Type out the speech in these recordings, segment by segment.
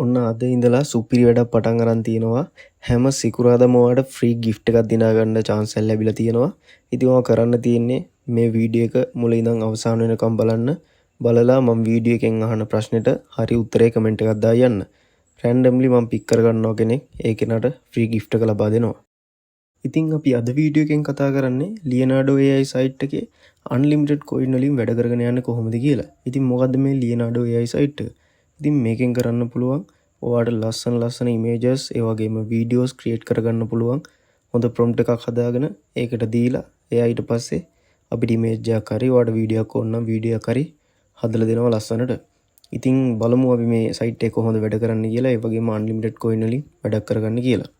ඔන්න අද ඉඳලා සුපිරි වැඩක් පටන් අරන් තියෙනවා. හැම සිකුරාදාම ඔයාලට ෆ්‍රී ගිෆ්ට් එකක් දිනා ගන්න chance එක ලැබිලා තියෙනවා. ඉතින් ඔයා කරන්න තියෙන්නේ මේ වීඩියෝ එක මුල ඉඳන් අවසාන වෙනකම් බලන්න. බලලා මම වීඩියෝ එකෙන් අහන ප්‍රශ්නෙට හරි උත්තරේ කමෙන්ට් එකක් දාලා යන්න. රැන්ඩම්ලි මම පික් කරගන්නවා කෙනෙක් ඒ කෙනාට ෆ්‍රී ගිෆ්ට් එක ලබා දෙනවා. ඉතින් අපි අද වීඩියෝ එකෙන් කතා කරන්නේ ලියනාඩෝ AI සයිට් එකේ අන්ලිමිටඩ් කොයින් වලින් වැඩ කරගෙන යන්නේ කොහොමද කියලා. ඉතින් මොකද්ද මේ ලියනාඩෝ AI සයිට් එක? ඉතින් මේකෙන් කරන්න පුළුවන් ඔයාලට ලස්සන ඉමේජස් ඒ වගේම වීඩියෝස් ක්‍රියේට් කරගන්න පුළුවන්. හොඳ ප්‍රොම්ප්ට් එකක් හදාගෙන ඒකට දීලා එයා ඊට පස්සේ අපිට ඉමේජ් එකක් හරි ඔයාලට වීඩියෝ එකක් ඕන නම් වීඩියෝ එකක් හරි හදලා දෙනවා ලස්සනට. ඉතින් බලමු අපි මේ සයිට් එක කොහොමද වැඩ කරන්නේ කියලා ඒ වගේම අන්ලිමිටඩ් කොයින් වලින් වැඩක් කරගන්න කියලා.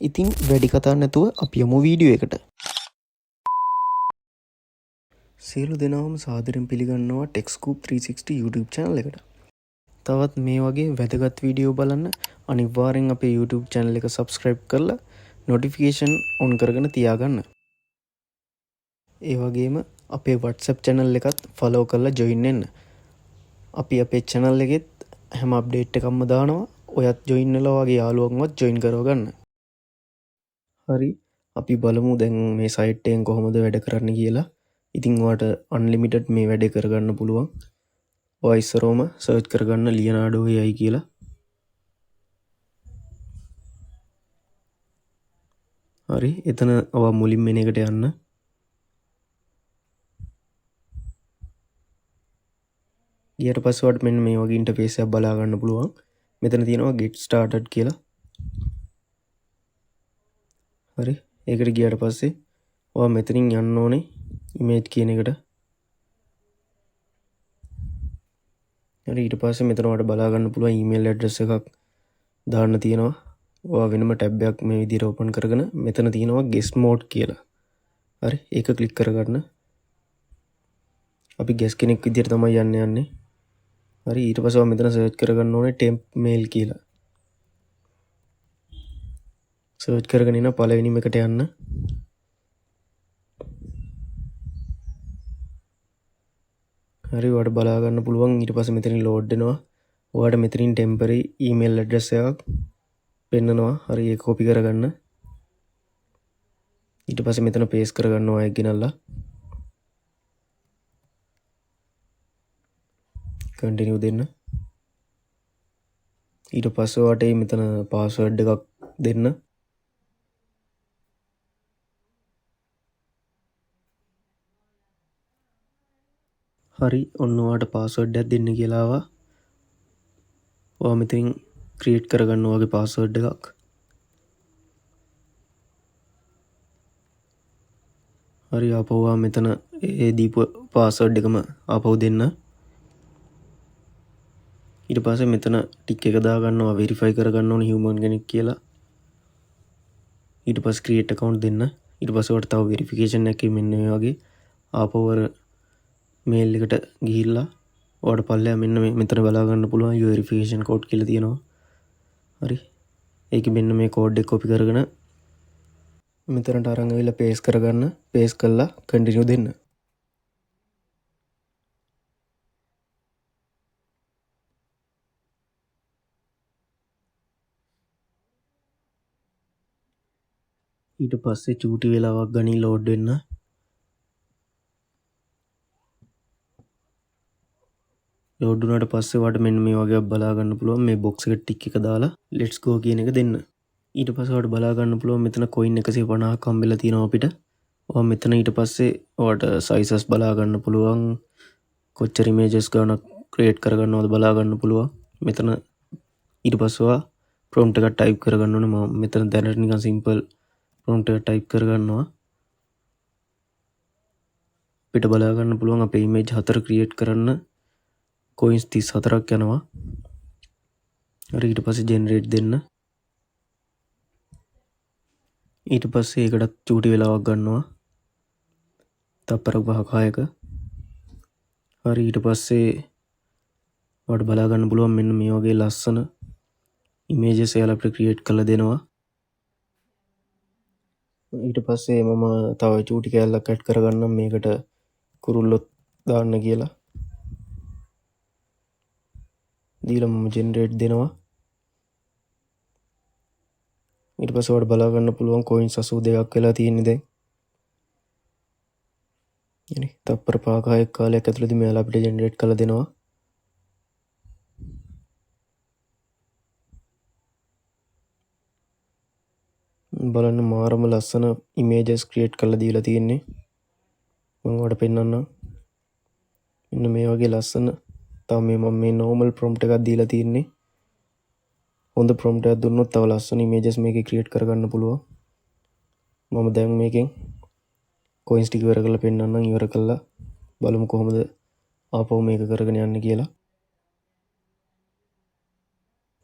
ඉතින් වැඩි කතා නැතුව අපි යමු වීඩියෝ එකට. සියලු දෙනාම සාදරයෙන් පිළිගන්නවා ටෙක්ස්කූප් 360 YouTube channel එකට. තවත් මේ වගේ වැදගත් වීඩියෝ බලන්න අනිවාර්යෙන් අපේ YouTube channel එක subscribe කරලා notification on කරගෙන තියාගන්න. ඒ වගේම අපේ WhatsApp channel එකත් follow කරලා join වෙන්න. අපි අපේ channel එකෙත් හැම update එකක්ම දානවා. ඔයත් join වෙලා වගේ යාළුවන්වත් join කරවගන්න. හරි අපි බලමු දැන් මේ සයිට් එකෙන් කොහොමද වැඩ කරන්න කියලා. ඉතින් ඔයාලට unlimited මේ වැඩේ කරගන්න පුළුවන්. ඔයා ඉස්සරෝම සර්ච් කරගන්න ලියනාඩෝ AI කියලා. හරි එතන ඔයා මුලින් මෙන එකට යන්න. ඊට පස්සේ ඔයාලට මෙන්න මේ වගේ ඉන්ටර්ෆේස් එකක් බලා ගන්න පුළුවන්. මෙතන තියෙනවා get started කියලා. හරි ඒකට ගියාට පස්සේ ඔයා මෙතනින් යන්න ඕනේ image කියන එකට. හරි ඊට පස්සේ මෙතන ඔයාලට බලා ගන්න පුළුවන් email address එකක් දාන්න තියෙනවා. ඔයා වෙනම ටැබ් එකක් මේ විදිහට ඕපන් කරගෙන මෙතන තියෙනවා guest mode කියලා. හරි ඒක ක්ලික් කරගන්න. අපි guest කෙනෙක් විදිහට තමයි යන්නේ. හරි ඊට පස්සේ ඔයා මෙතන සර්ච් කරගන්න ඕනේ temp mail කියලා. සර්ච් කරගෙන ඉන්න පළවෙනිම එකට යන්න. හරි ඔයාලට බලා ගන්න පුළුවන් ඊට පස්සේ මෙතනින් ලෝඩ් වෙනවා. ඔයාලට මෙතනින් temporary email address එකක් පෙන්නනවා. හරි ඒක copy කරගන්න. ඊට පස්සේ මෙතන paste කරගන්නවා ඒක ගෙනල්ලා. continue දෙන්න. ඊට පස්සේ ඔයාලට මෙතන password එකක් දෙන්න. හරි ඔන්න ඔයාලට password එකක් දෙන්න කියලා ආවා. ඔයා මෙතනින් create කරගන්න ඔයාගේ password එකක්. හරි ආපහු ඔයා මෙතන ඒ දීපු password එකම ආපහු දෙන්න. ඊට පස්සේ මෙතන ටික් එක දාගන්නවා verify කරගන්න ඕනේ human කෙනෙක් කියලා. ඊට පස්සේ create account දෙන්න. ඊට පස්සේ ඔයාලට තව verification එකක් මෙන්න මේ වගේ ආපහු අර mail එකට ගිහිල්ලා ඔයාලට පල්ලෙහා මෙන්න මෙතන බලා ගන්න පුළුවන් your verification code කියලා තියෙනවා. හරි ඒකේ මෙන්න මේ code එක copy කරගෙන මෙතනට අරන් ආවිල්ලා paste කරගන්න. paste කරලා continue දෙන්න. ඊට පස්සේ චූටි වෙලාවක් ගනින් ලෝඩ් වෙන්න. ලෝඩ් වුණාට පස්සේ ඔයාලට මෙන්න මේ වගේ බලා ගන්න පුළුවන් මේ box එකට ටික් එක දාලා let's go කියන එක දෙන්න. ඊට පස්සේ ඔයාලට බලා ගන්න පුළුවන් මෙතන coin 150ක් හම්බෙලා තියෙනවා අපිට. ඔයා මෙතන ඊට පස්සේ ඔයාලට sizes බලා ගන්න පුළුවන්. කොච්චර images ගන්නක් create කරගන්නවද බලා ගන්න පුළුවන්. මෙතන ඊට පස්සේ ඔයා prompt එකක් type කරගන්න ඕනේ. මම මෙතන දැනට නිකන් simple prompt එක type කරගන්නවා. අපිට බලා ගන්න පුළුවන් අපේ image 4 create කරන්න coins 34ක් යනවා. හරි ඊට පස්සේ generate දෙන්න. ඊට පස්සේ ඒකටත් චූටි වෙලාවක් ගන්නවා. තප්පර 5-6ක. හරි ඊට පස්සේ ඔයාලට බලා ගන්න පුළුවන් මෙන්න මේ වගේ ලස්සන images එයාලා අපිට create කරලා දෙනවා. ඊට පස්සේ මම තව චූටි කැලලක් ඇඩ් කරගන්නම් මේකට කුරුල්ලොත් දාන්න කියලා. දීලා මම ජෙනරේට් දෙනවා. ඊට පස්සේ ඔයාලට බලා ගන්න පුළුවන් coins 82ක් වෙලා තියෙන්නේ දැන්. يعني තප්පර 5-6 කාලයක් ඇතුළතදී මෙයාලා අපිට ජෙනරේට් කරලා දෙනවා. බලන්න මාරම ලස්සන ඉමේජස් ක්‍රියේට් කරලා දීලා තියෙන්නේ. මම ඔයාලට පෙන්නන්නම්. මෙන්න මේ වගේ ලස්සන තමයි මම මේ normal prompt එකක් දීලා තියෙන්නේ. හොඳ prompt එකක් දුන්නොත් තව ලස්සන images මේකේ create කරගන්න පුළුවන්. මම දැන් මේකෙන් coins ටික ඉවර කරලා පෙන්නන්නම්. ඉවර කළා බලමු කොහොමද ආපහු මේක කරගෙන යන්නේ කියලා.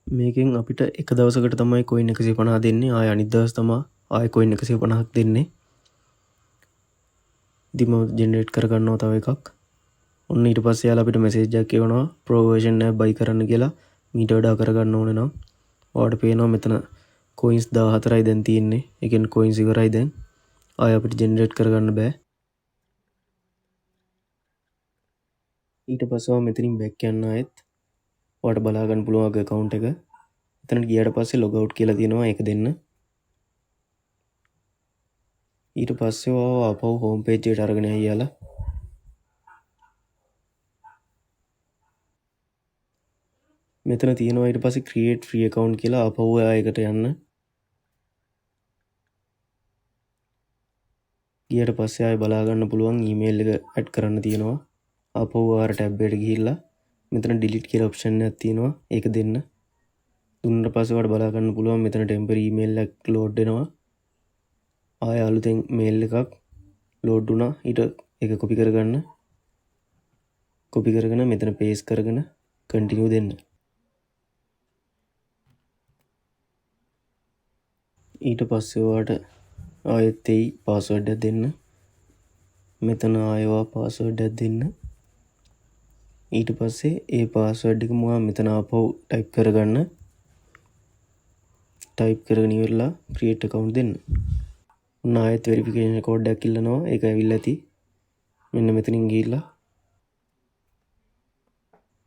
මේකෙන් අපිට එක දවසකට තමයි coin 150 දෙන්නේ. ආය අනිත් දවස් තමයි ආය coin 150ක් දෙන්නේ. ඉතින් මම ජෙනරේට් කරගන්නවා තව එකක්. ඔන්න ඊට පස්සේ යාලා අපිට මැසේජ් එකක් එවනවා pro version එක buy කරන්න කියලා. මීට වඩා කරගන්න ඕනේ නම් ඔයාලට පේනවා මෙතන coins 14යි දැන් තියෙන්නේ. ඒ කියන්නේ coins ඉවරයි දැන්. ආය අපිට ජෙනරේට් කරගන්න බෑ. ඊට පස්සේ මෙතනින් back යන්න ආයෙත් ඔයාලට බලා ගන්න පුළුවන් ඔයාගේ account එක. එතනට ගියාට පස්සේ log out කියලා තියෙනවා. ඒක දෙන්න. ඊට පස්සේ ඔයාව ආපහු home page එකට අරගෙන යයිලා. මෙතන තියෙනවා ඊට පස්සේ create free account කියලා ආපහු ආයෙකට යන්න. ගියට පස්සේ ආයෙ බලා ගන්න පුළුවන් email එක add කරන්න තියෙනවා. ආපහු ආර tab එකට ගිහිල්ලා මෙතන delete කියලා option එකක් තියෙනවා. ඒක දෙන්න. දුන්නාට පස්සේ ඔයාලට බලා ගන්න පුළුවන් මෙතන temporary email එකක් load වෙනවා. ආයෙ අලුතෙන් mail එකක් load වුණා. ඊට ඒක copy කරගන්න. copy කරගෙන මෙතන paste කරගෙන continue දෙන්න. ඊට පස්සේ ඔයාලට ආයෙත් ඒ password එක දෙන්න. මෙතන ආයෙවා password එකක් දෙන්න. ඊට පස්සේ ඒ password එක මම මෙතන ආපහු type කරගන්න. type කරගෙන ඉවරලා create account දෙන්න. ඔන්න ආයෙත් verification code එකක් ඉල්ලනවා. ඒක ඇවිල්ලා ඇති. මෙන්න මෙතනින් ගිහිල්ලා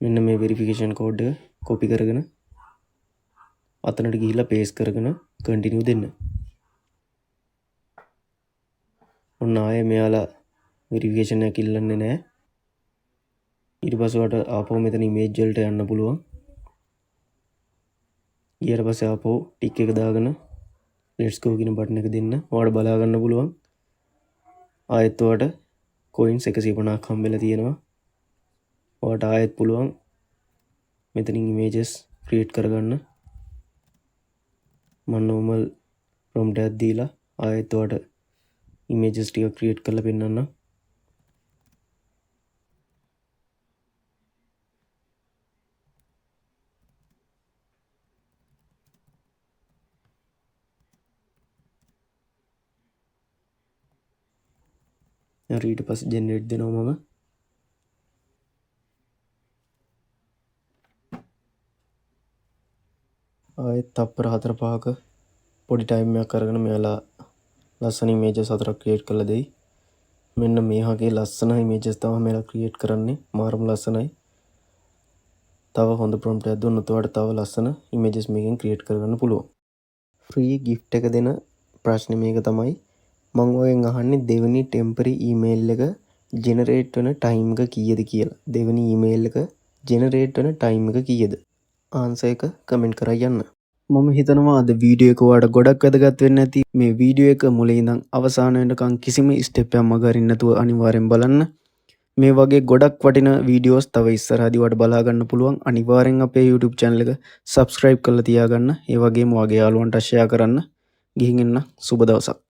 මෙන්න මේ verification code එක copy කරගෙන අතනට ගිහිල්ලා paste කරගෙන continue දෙන්න. ඔන්න ආයෙ මෙයාලා verification එකක් ඉල්ලන්නේ නැහැ. ඊට පස්සේ ඔයාලට ආපහු මෙතන image වලට යන්න පුළුවන්. ඊට පස්සේ ආපහු ටික් එක දාගෙන let's go කියන බටන් එක දෙන්න. ඔයාලට බලා ගන්න පුළුවන්. ආයෙත් ඔයාලට coins 150ක් හම්බෙලා තියෙනවා. ඔයාලට ආයෙත් පුළුවන් මෙතනින් images create කරගන්න. මම normal prompt එකක් දීලා ආයෙත් ඔයාලට images ටික create කරලා පෙන්නන්න. හරි ඊට පස්සේ generate දෙනවා මම. ආයෙත් තප්පර 4-5ක පොඩි time එකක් අරගෙන මෙයාලා ලස්සන images 4ක් create කරලා දෙයි. මෙන්න මේ වගේ ලස්සන images තමයි මෙයාලා create කරන්නේ. මාරම ලස්සනයි. තව හොඳ prompt එකක් දුන්නොත් ඔයාලට තව ලස්සන images මේකෙන් create කරගන්න පුළුවන්. free gift එක දෙන ප්‍රශ්නේ මේක තමයි. මම ඔයෙන් අහන්නේ දෙවෙනි temporary email එක generate වෙන time එක කීයද කියලා. දෙවෙනි email එක generate වෙන time එක කීයද? answer එක comment කරලා යන්න. මම හිතනවා අද වීඩියෝ එක ඔයාලට ගොඩක් වැදගත් වෙන්න ඇති. මේ වීඩියෝ එක මුලින් ඉඳන් අවසාන වෙනකන් කිසිම ස්ටෙප් එකක් මග අරින්න නැතුව අනිවාර්යෙන් බලන්න. මේ වගේ ගොඩක් වටින වීඩියෝස් තව ඉස්සරහදී ඔයාලට බලා ගන්න පුළුවන්. අනිවාර්යෙන් අපේ YouTube channel එක subscribe කරලා තියාගන්න. ඒ වගේම ඔයාගේ යාළුවන්ට share කරන්න. ගිහින් එන්න සුබ දවසක්.